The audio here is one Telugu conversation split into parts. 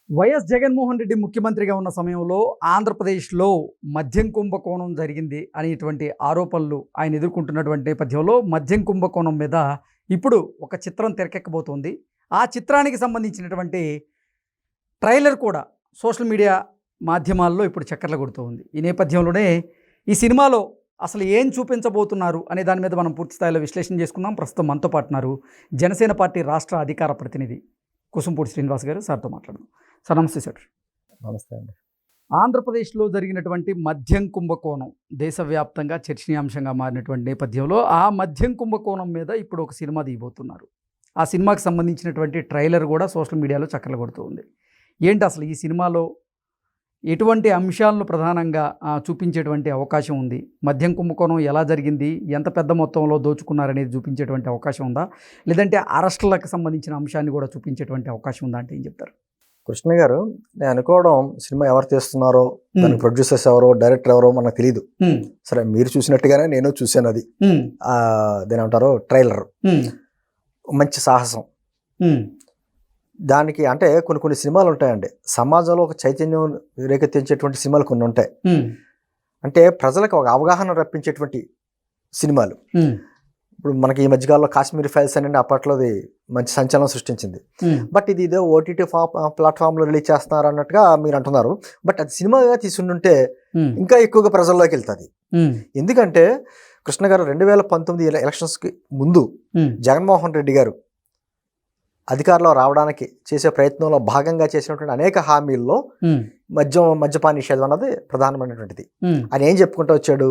వైఎస్ జగన్మోహన్ రెడ్డి ముఖ్యమంత్రిగా ఉన్న సమయంలో ఆంధ్రప్రదేశ్లో మద్యం కుంభకోణం జరిగింది అనేటువంటి ఆరోపణలు ఆయన ఎదుర్కొంటున్నటువంటి నేపథ్యంలో మద్యం కుంభకోణం మీద ఇప్పుడు ఒక చిత్రం తెరకెక్కబోతోంది. ఆ చిత్రానికి సంబంధించినటువంటి ట్రైలర్ కూడా సోషల్ మీడియా మాధ్యమాల్లో ఇప్పుడు చక్కర్లు కొడుతూ ఉంది. ఈ నేపథ్యంలోనే ఈ సినిమాలో అసలు ఏం చూపించబోతున్నారు అనే దాని మీద మనం పూర్తి స్థాయిలో విశ్లేషణ చేసుకుందాం. ప్రస్తుతం మనతో పాటున్నారు జనసేన పార్టీ రాష్ట్ర అధికార ప్రతినిధి కుసుంపూడి శ్రీనివాస్ గారు. సార్తో మాట్లాడదాం. సార్ నమస్తే సార్. నమస్తే అండి. ఆంధ్రప్రదేశ్లో జరిగినటువంటి మద్యం కుంభకోణం దేశవ్యాప్తంగా చర్చనీయాంశంగా మారినటువంటి నేపథ్యంలో ఆ మద్యం కుంభకోణం మీద ఇప్పుడు ఒక సినిమా తీయబోతున్నారు. ఆ సినిమాకి సంబంధించినటువంటి ట్రైలర్ కూడా సోషల్ మీడియాలో చక్కర్లు కొడుతూ ఉంది. ఏంటి అసలు ఈ సినిమాలో ఎటువంటి అంశాలను ప్రధానంగా చూపించేటువంటి అవకాశం ఉంది? మద్యం కుంభకోణం ఎలా జరిగింది, ఎంత పెద్ద మొత్తంలో దోచుకున్నారనేది చూపించేటువంటి అవకాశం ఉందా, లేదంటే అరెస్టులకు సంబంధించిన అంశాన్ని కూడా చూపించేటువంటి అవకాశం ఉందా అంటే ఏం చెప్తారు? కృష్ణ గారు, నేను అనుకోవడం సినిమా ఎవరు తీస్తున్నారో, దాని ప్రొడ్యూసర్స్ ఎవరో, డైరెక్టర్ ఎవరో మనకు తెలియదు. సరే, మీరు చూసినట్టుగానే నేను చూశాను. అది దీని ఏమంటారు, ట్రైలర్ మంచి సాహసం. దానికి అంటే కొన్ని సినిమాలు ఉంటాయండి, సమాజంలో ఒక చైతన్యం రేకెత్తించేటువంటి సినిమాలు కొన్ని ఉంటాయి. అంటే ప్రజలకు ఒక అవగాహన రప్పించేటువంటి సినిమాలు. ఇప్పుడు మనకి ఈ మధ్యకాలంలో కాశ్మీర్ ఫైల్స్ అనేది అప్పట్లో మంచి సంచలనం సృష్టించింది. బట్ ఇదే ఓటీటీ ప్లాట్ఫామ్లో రిలీజ్ చేస్తున్నారు అన్నట్టుగా మీరు అంటున్నారు. బట్ అది సినిమాగా తీసుకుంటుంటే ఇంకా ఎక్కువగా ప్రజల్లోకి వెళ్తుంది. ఎందుకంటే కృష్ణ గారు, 2019 ఎలక్షన్స్కి ముందు జగన్మోహన్ రెడ్డి గారు అధికారంలో రావడానికి చేసే ప్రయత్నంలో భాగంగా చేసినటువంటి అనేక హామీల్లో మద్యపాన నిషేధం అన్నది ప్రధానమైనటువంటిది. ఆయన ఏం చెప్పుకుంటూ వచ్చాడు,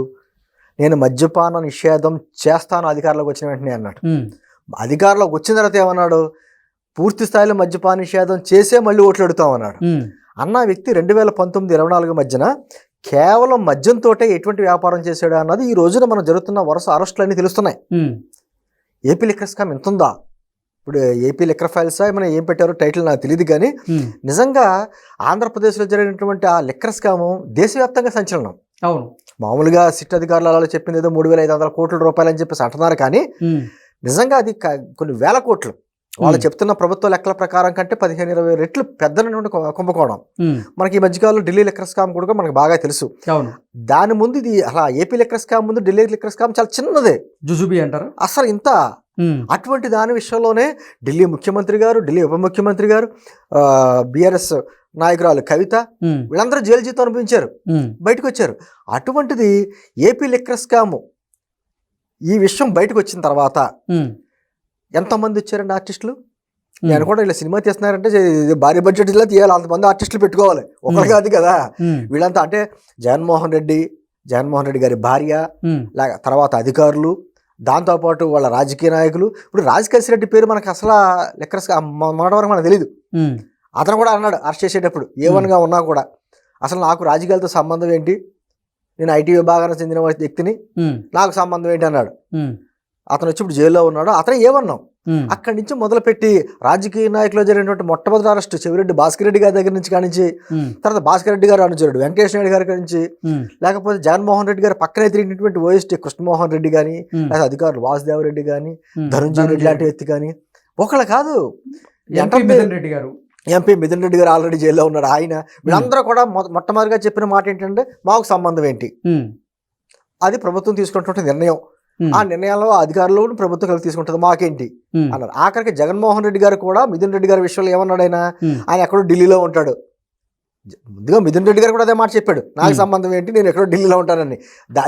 నేను మద్యపాన నిషేధం చేస్తాను అధికారంలోకి వచ్చిన వెంటనే అన్నాడు. అధికారంలోకి వచ్చిన తర్వాత ఏమన్నాడు, పూర్తి స్థాయిలో మద్యపాన నిషేధం చేసే మళ్ళీ ఓట్లు అడుగుతామన్నాడు. అన్న వ్యక్తి 2019-24 మధ్యన కేవలం మద్యంతో ఎటువంటి వ్యాపారం చేశాడు అన్నది ఈ రోజున మనం జరుగుతున్న వరుస అరెస్టులన్నీ తెలుస్తున్నాయి. ఏపీ లిక్కర్ స్కామ్ ఎంత ఉందా? ఇప్పుడు ఏపీ లిక్కర్ ఫైల్స్ ఏమైనా ఏం పెట్టారో టైటిల్ నాకు తెలియదు, కానీ నిజంగా ఆంధ్రప్రదేశ్లో జరిగినటువంటి ఆ లిక్కర్ స్కాము దేశవ్యాప్తంగా సంచలనం. అవును, మామూలుగా సిట్ అధికారులు చెప్పింది ఏదో 3,500 కోట్ల రూపాయలు అని చెప్పేసి అంటున్నారు, కానీ నిజంగా అది కొన్ని వేల కోట్లు. వాళ్ళు చెప్తున్న ప్రభుత్వ లెక్కల ప్రకారం కంటే 15-20 రెట్లు పెద్దనటువంటి కుంభకోణం. మనకి ఈ మధ్యకాలంలో ఢిల్లీ లిక్కర్ స్కామ్ కూడా మనకు బాగా తెలుసు. దాని ముందు ఇది అలా ఏపీ లిక్కర్ స్కామ్ ముందు ఢిల్లీ లిక్కర్ స్కామ్ చాలా చిన్నదే, జుజుబీ అంటారు అసలు ఇంత. అటువంటి దాని విషయంలోనే ఢిల్లీ ముఖ్యమంత్రి గారు, ఢిల్లీ ఉప ముఖ్యమంత్రి గారు, బీఆర్ఎస్ నాయకురాలు కవిత, వీళ్ళందరూ జైలు జీతం అనుభవించారు, బయటకు వచ్చారు. అటువంటిది ఏపీ లిక్కర్ స్కామ్ ఈ విషయం బయటకు వచ్చిన తర్వాత ఎంతమంది వచ్చారండి ఆర్టిస్టులు? నేను కూడా ఇలా సినిమా తీస్తున్నారంటే భారీ బడ్జెట్ ఇలా తీయాలి, అంతమంది ఆర్టిస్టులు పెట్టుకోవాలి, ఒకరు కాదు కదా. వీళ్ళంతా అంటే జగన్మోహన్ రెడ్డి గారి భార్య, తర్వాత అధికారులు, దాంతోపాటు వాళ్ళ రాజకీయ నాయకులు. ఇప్పుడు రాజకేశ్ రెడ్డి పేరు మనకు అసలు లెక్కర్ మొన్నటి వరకు మనకు తెలియదు. అతను కూడా అన్నాడు అరెస్ట్ చేసేటప్పుడు, A1గా ఉన్నా కూడా, అసలు నాకు రాజకీయాలతో సంబంధం ఏంటి, నేను ఐటీ విభాగానికి చెందిన వ్యక్తిని, నాకు సంబంధం ఏంటి అన్నాడు. అతను వచ్చి ఇప్పుడు జైల్లో ఉన్నాడు. అతను ఏమన్నాం అక్కడి నుంచి మొదలుపెట్టి రాజకీయ నాయకులు జరిగినటువంటి మొట్టమొదటి అరెస్ట్ చెవిరెడ్డి భాస్కర్ రెడ్డి గారి దగ్గర నుంచి కానించి, తర్వాత భాస్కర్ రెడ్డి గారు అనుచరుడు వెంకటేష్ నాయుడు గారి నుంచి, లేకపోతే జగన్మోహన్ రెడ్డి గారు పక్కనే తిరిగినటువంటి ఓఎస్టీ కృష్ణమోహన్ రెడ్డి కానీ, లేదా అధికారులు వాసుదేవరెడ్డి కానీ, ధనుంజయ రెడ్డి లాంటి వ్యక్తి కానీ, ఒకళ్ళు కాదు, ఎంపీ మిథున్ రెడ్డి గారు ఆల్రెడీ జైల్లో ఉన్నాడు. ఆయన వీళ్ళందరూ కూడా మొట్టమొదటిగా చెప్పిన మాట ఏంటంటే, మాకు సంబంధం ఏంటి, అది ప్రభుత్వం తీసుకున్నటువంటి నిర్ణయం, ఆ నిర్ణయాల్లో అధికారులు ప్రభుత్వం కలిసి తీసుకుంటుంది, మాకేంటి అన్నారు. ఆఖరికి జగన్మోహన్ రెడ్డి గారు కూడా మిథున్ రెడ్డి గారి విషయంలో ఏమన్నాడు, ఆయన ఎక్కడో ఢిల్లీలో ఉంటాడు. ముందుగా మిథున్ రెడ్డి గారు కూడా అదే మాట చెప్పాడు, నాకు సంబంధం ఏంటి, నేను ఎక్కడో ఢిల్లీలో ఉంటానని.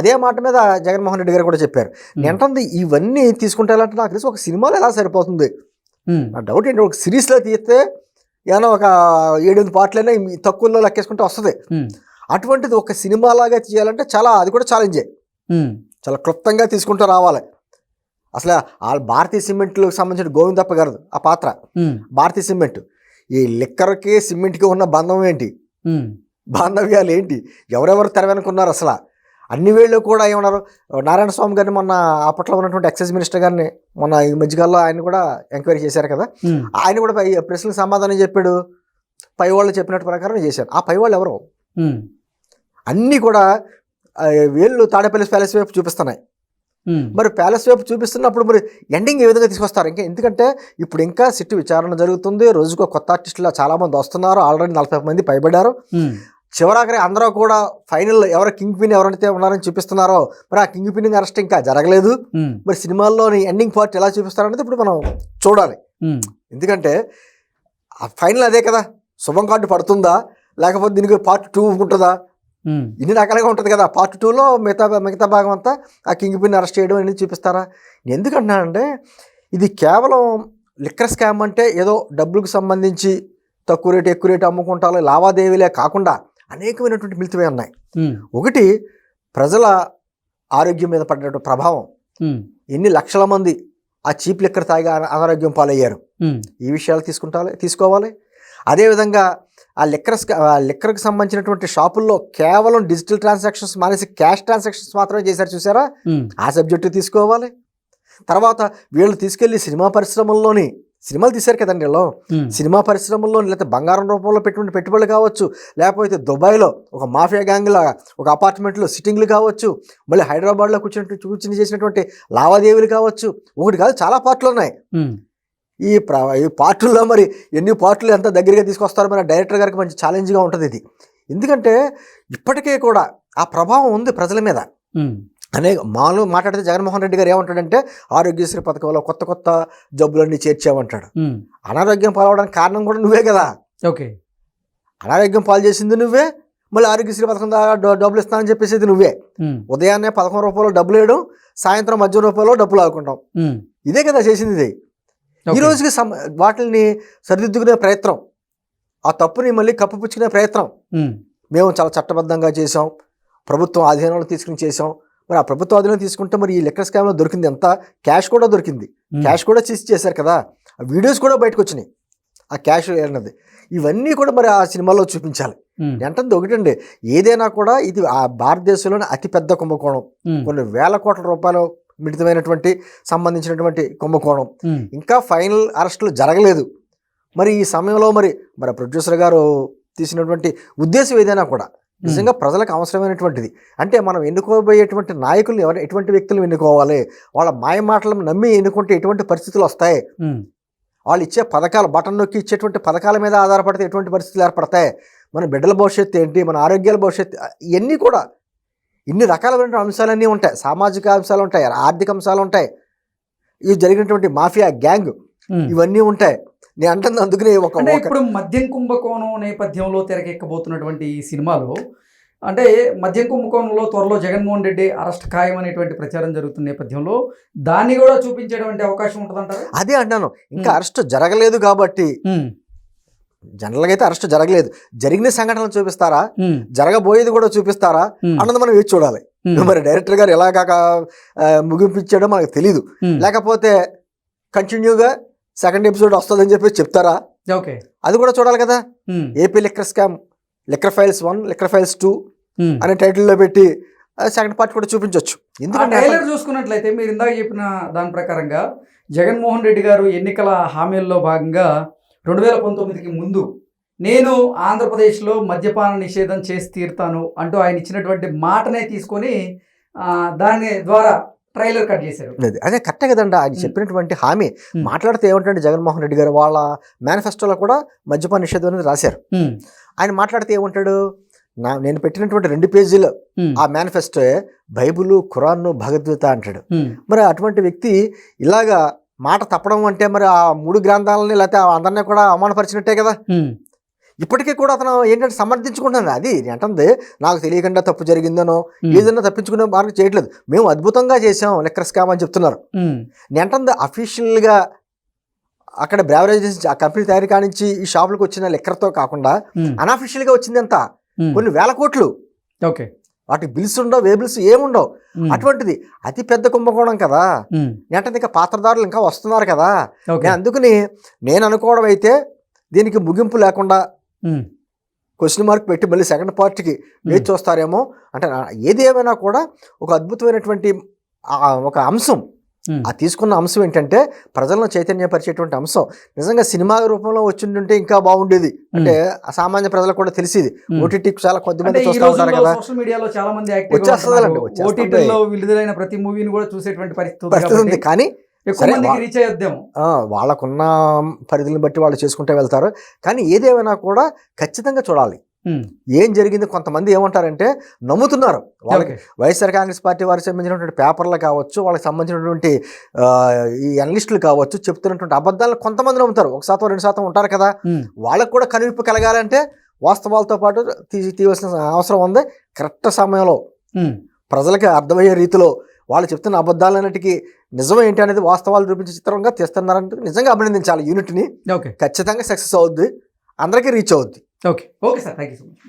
అదే మాట మీద జగన్మోహన్ రెడ్డి గారు కూడా చెప్పారు. ఏంటంటే ఇవన్నీ తీసుకుంటే అంటే నాకు తెలిసి ఒక సినిమాలో ఎలా సరిపోతుంది, నా డౌట్ ఏంటి, ఒక సిరీస్లో తీస్తే ఏమైనా ఒక 7-8 పార్ట్లైనా తక్కువలో లెక్కేసుకుంటే వస్తుంది. అటువంటిది ఒక సినిమాలాగా తీయాలంటే అది కూడా ఛాలెంజే, చాలా క్లుప్తంగా తీసుకుంటూ రావాలి. అసలు ఆ భారతీయ సిమెంట్లకు సంబంధించిన గోవిందప్ప గారు ఆ పాత్ర, భారతీయ సిమెంట్, ఈ లిక్కర్కి సిమెంట్కి ఉన్న బంధం ఏంటి, బాంధవ్యాలు ఏంటి, ఎవరెవరు తెర వెనుకున్నారు, అసలు అన్ని వేళ్ళు కూడా ఏమన్నారు. నారాయణ స్వామి గారిని మొన్న అప్పట్లో ఉన్నటువంటి ఎక్సైజ్ మినిస్టర్ గారిని మొన్న ఈ మధ్యకాలంలో ఆయన కూడా ఎంక్వైరీ చేశారు కదా, ఆయన కూడా ప్రశ్నలకు సమాధానం చెప్పాడు, పై వాళ్ళు చెప్పినట్టు ప్రకారం చేశారు. ఆ పై వాళ్ళు ఎవరు? అన్నీ కూడా వేళ్ళు తాడేపల్లి ప్యాలెస్ వైపు చూపిస్తున్నాయి. మరి ప్యాలెస్ వైపు చూపిస్తున్నప్పుడు మరి ఎండింగ్ ఏ విధంగా తీసుకొస్తారు? ఎందుకంటే ఇప్పుడు ఇంకా సిట్టు విచారణ జరుగుతుంది, రోజుకో కొత్త ఆర్టిస్టులు చాలా మంది వస్తున్నారు, ఆల్రెడీ 40 మంది పైబడ్డారు. చివరాఖరి అందరూ కూడా ఫైనల్ ఎవరు కింగ్ పిన్ ఎవరైతే ఉన్నారని చూపిస్తున్నారో మరి ఆ కింగ్ పిన్ అరెస్ట్ ఇంకా జరగలేదు. మరి సినిమాల్లోని ఎండింగ్ పార్ట్ ఎలా చూపిస్తారనేది ఇప్పుడు మనం చూడాలి. ఎందుకంటే ఆ ఫైనల్ అదే కదా, శుభం కార్డు పడుతుందా లేకపోతే దీనికి పార్ట్ 2 ఉంటుందా, ఇన్ని రకాలుగా ఉంటుంది కదా. పార్ట్ 2లో మిగతా భాగం అంతా ఆ కింగ్ పిన్ అరెస్ట్ చేయడం అనేది చూపిస్తారా? ఎందుకంటున్నానంటే ఇది కేవలం లిక్కర్ స్కామ్ అంటే ఏదో డబ్బులకు సంబంధించి తక్కువ రేటు ఎక్కువ రేటు అమ్ముకుంటాలో లావాదేవీలే కాకుండా అనేకమైనటువంటి మిలితమే ఉన్నాయి. ఒకటి, ప్రజల ఆరోగ్యం మీద పడినటువంటి ప్రభావం. ఎన్ని లక్షల మంది ఆ చీప్ లిక్కర్ తాగి అనారోగ్యం పాలయ్యారు. ఈ విషయాలు తీసుకోవాలి. అదేవిధంగా ఆ లిక్కర్కి సంబంధించినటువంటి షాపుల్లో కేవలం డిజిటల్ ట్రాన్సాక్షన్స్ మానేసి క్యాష్ ట్రాన్సాక్షన్స్ మాత్రమే చేశారు చూసారా, ఆ సబ్జెక్టు తీసుకోవాలి. తర్వాత వీళ్ళు తీసుకెళ్లి సినిమాలు తీశారు కదండి వీళ్ళు, సినిమా పరిశ్రమల్లో లేకపోతే బంగారం రూపంలో పెట్టుకున్న పెట్టుబడులు కావచ్చు, లేకపోతే దుబాయ్లో ఒక మాఫియా గ్యాంగ్ లాగా ఒక అపార్ట్మెంట్లో సిట్టింగ్లు కావచ్చు, మళ్ళీ హైదరాబాద్లో కూర్చుని చేసినటువంటి లావాదేవీలు కావచ్చు. ఒకటి కాదు, చాలా పార్ట్లు ఉన్నాయి. ఈ పార్టుల్లో మరి ఎన్ని పార్ట్లు ఎంత దగ్గరగా తీసుకొస్తారో మన డైరెక్టర్ గారికి మంచి ఛాలెంజ్గా ఉంటుంది ఇది. ఎందుకంటే ఇప్పటికే కూడా ఆ ప్రభావం ఉంది ప్రజల మీద. మామూలు మాట్లాడితే జగన్మోహన్ రెడ్డి గారు ఏమంటాడంటే ఆరోగ్యశ్రీ పథకంలో కొత్త జబ్బులన్నీ చేర్చామంటాడు. అనారోగ్యం పాలవడానికి కారణం కూడా నువ్వే కదా. అనారోగ్యం పాలు చేసింది నువ్వే, మళ్ళీ ఆరోగ్యశ్రీ పథకం డబ్బులు ఇస్తానని చెప్పేసి నువ్వే. ఉదయాన్నే 11 రూపాయలు డబ్బులు వేయడం, సాయంత్రం మధ్య రూపాయలు డబ్బులు ఆడుకుంటాం. ఇదే కదా చేసింది ఇది. ఈ రోజుకి వాటిని సరిదిద్దుకునే ప్రయత్నం, ఆ తప్పుని మళ్ళీ కప్పిపుచ్చుకునే ప్రయత్నం మేము చాలా చట్టబద్ధంగా చేసాం, ప్రభుత్వం ఆధీనంలో తీసుకుని చేసాం. మరి ఆ ప్రభుత్వ ఆధీనంలో తీసుకుంటే మరి ఈ లిక్కర్ స్కామ్లో దొరికింది ఎంత, క్యాష్ కూడా దొరికింది, క్యాష్ కూడా సీజ్ చేశారు కదా, ఆ వీడియోస్ కూడా బయటకు వచ్చినాయి ఆ క్యాష్ అన్నది. ఇవన్నీ కూడా మరి ఆ సినిమాలో చూపించాలి. అంటే ఒకటండి, ఏదైనా కూడా ఇది ఆ భారతదేశంలోని అతిపెద్ద కుంభకోణం, కొన్ని వేల కోట్ల రూపాయలు మిళితమైనటువంటి సంబంధించినటువంటి కుంభకోణం. ఇంకా ఫైనల్ అరెస్టులు జరగలేదు. మరి ఈ సమయంలో మరి ప్రొడ్యూసర్ గారు తీసినటువంటి ఉద్దేశం ఏదైనా కూడా నిజంగా ప్రజలకు అవసరమైనటువంటిది. అంటే మనం ఎన్నుకోబోయేటువంటి నాయకులు ఎటువంటి వ్యక్తులు ఎన్నుకోవాలి, వాళ్ళ మాయ మాటలను నమ్మి ఎన్నుకుంటే ఎటువంటి పరిస్థితులు వస్తాయి, వాళ్ళు ఇచ్చే పథకాలు బటన్ నొక్కి ఇచ్చేటువంటి పథకాల మీద ఆధారపడితే ఎటువంటి పరిస్థితులు ఏర్పడతాయి, మన బిడ్డల భవిష్యత్తు ఏంటి, మన ఆరోగ్యాల భవిష్యత్తు, ఇవన్నీ కూడా ఇన్ని రకాలైన అంశాలన్నీ ఉంటాయి. సామాజిక అంశాలు ఉంటాయి, ఆర్థిక అంశాలు ఉంటాయి, ఇవి జరిగినటువంటి మాఫియా గ్యాంగ్ ఇవన్నీ ఉంటాయి. నేను అంటుంది అందుకనే ఇప్పుడు మద్యం కుంభకోణం నేపథ్యంలో తెరకెక్కబోతున్నటువంటి ఈ సినిమాలో అంటే మద్యం కుంభకోణంలో త్వరలో జగన్మోహన్ రెడ్డి అరెస్ట్ ఖాయం అనేటువంటి ప్రచారం జరుగుతున్న నేపథ్యంలో దాన్ని కూడా చూపించేటువంటి అవకాశం ఉంటుందంటారు. అదే అంటాను, ఇంకా అరెస్ట్ జరగలేదు కాబట్టి. జనరల్గా అయితే అరెస్ట్ జరగలేదు, జరిగిన సంఘటనలు చూపిస్తారా, జరగబోయేది కూడా చూపిస్తారా అన్నది మనం వేచి చూడాలి. మరి డైరెక్టర్ గారు ఎలాగా ముగింపించాడో మనకు తెలీదు. లేకపోతే కంటిన్యూగా సెకండ్ ఎపిసోడ్ వస్తుందని చెప్పి చెప్తారా, అది కూడా చూడాలి కదా. AP liquor scam, liquor files 1, liquor files 2 అనే టైటిల్లో పెట్టి సెకండ్ పార్ట్ కూడా చూపించవచ్చు. ఎందుకంటే చూసుకున్నట్లయితే మీరు ఇందాక చెప్పిన దాని ప్రకారంగా జగన్మోహన్ రెడ్డి గారు ఎన్నికల హామీల్లో భాగంగా 2019కి ముందు నేను ఆంధ్రప్రదేశ్లో మద్యపాన నిషేధం చేసి తీరుతాను అంటూ ఆయన ఇచ్చినటువంటి మాటనే తీసుకొని దాని ద్వారా ట్రైలర్ కట్ చేశారు. అదే కరెక్టే కదండి, ఆయన చెప్పినటువంటి హామీ. మాట్లాడితే ఏమంటే జగన్మోహన్ రెడ్డి గారు వాళ్ళ మేనిఫెస్టోలో కూడా మద్యపాన నిషేధం అనేది రాశారు. ఆయన మాట్లాడితే ఏమంటాడు, నేను పెట్టినటువంటి 2 పేజీలు ఆ మేనిఫెస్టో బైబుల్, ఖురాన్, భగవద్గీత అంటాడు. మరి అటువంటి వ్యక్తి ఇలాగా మాట తప్పడం అంటే మరి ఆ 3 గ్రంథాలని లేకపోతే అందరినీ కూడా అవమానపరిచినట్టే కదా. ఇప్పటికీ కూడా అతను ఏంటంటే సమర్థించుకుంటున్నాను. అది అంటే నాకు తెలియకుండా తప్పు జరిగిందనో ఏదైనా తప్పించుకునే మార్గం చేయట్లేదు, మేము అద్భుతంగా చేసాం లిక్కర్ స్కామ్ అని చెప్తున్నారు. అంటే అఫీషియల్గా అక్కడ బ్రావరేజ్ ఆ కంపెనీ తయారీ కానించి ఈ షాపులకు వచ్చిన లిక్కర్తో కాకుండా అన్అఫీషియల్గా వచ్చింది ఎంత, కొన్ని వేల కోట్లు. వాటికి బిల్స్ ఉండవు, వే బిల్స్ ఏముండవు. అటువంటిది అతి పెద్ద కుంభకోణం కదా. అంటే ఇంకా పాత్రదారులు ఇంకా వస్తున్నారు కదా. అందుకని నేను అనుకోవడం అయితే దీనికి ముగింపు లేకుండా క్వశ్చన్ మార్క్ పెట్టి మళ్ళీ సెకండ్ పార్ట్కి వేచి చూస్తారేమో. అంటే ఏది ఏమైనా కూడా ఒక అద్భుతమైనటువంటి ఒక అంశం ఆ తీసుకున్న అంశం ఏంటంటే ప్రజలను చైతన్యపరిచేటువంటి అంశం నిజంగా సినిమా రూపంలో వచ్చిందంటే ఇంకా బాగుండేది. అంటే సామాన్య ప్రజలకు కూడా తెలిసేది. ఓటీటీ చాలా కొద్దిమంది చూస్తూ ఉంటారు కదా, సోషల్ మీడియాలో చాలా మంది వచ్చేస్తుందండి, ఓటీటీలో విడుదలైన ప్రతి మూవీని కూడా చూసేటువంటి పరిస్థితి పరిస్థితి ఉంది. కానీ ఎక్కువ మందికి రీచ్ అయ్యేద్దేమో. వాళ్ళకున్న పరిధులను బట్టి వాళ్ళు చేసుకుంటూ వెళ్తారు. కానీ ఏదేమైనా కూడా ఖచ్చితంగా చూడాలి ఏం జరిగింది. కొంతమంది ఏమంటారంటే నమ్ముతున్నారు, వాళ్ళకి వైఎస్ఆర్ కాంగ్రెస్ పార్టీ వారికి సంబంధించినటువంటి పేపర్లు కావచ్చు, వాళ్ళకి సంబంధించినటువంటి ఈ అనలిస్టులు కావచ్చు, చెప్తున్నటువంటి అబద్ధాలను కొంతమంది నమ్ముతారు. 1% 2% ఉంటారు కదా, వాళ్ళకు కూడా కనువిప్పు కలగాలంటే వాస్తవాలతో పాటు తీయవలసిన అవసరం ఉంది. కరెక్ట్ సమయంలో ప్రజలకి అర్థమయ్యే రీతిలో వాళ్ళు చెప్తున్న అబద్ధాలన్నిటికీ నిజం ఏంటి అనేది వాస్తవాలు చూపించే చిత్రంగా తీస్తున్నారంటే నిజంగా అభినందించాలి. యూనిట్ని ఖచ్చితంగా సక్సెస్ అవుద్ది, అందరికీ రీచ్ అవుద్ది. Okay sir, thank you so much.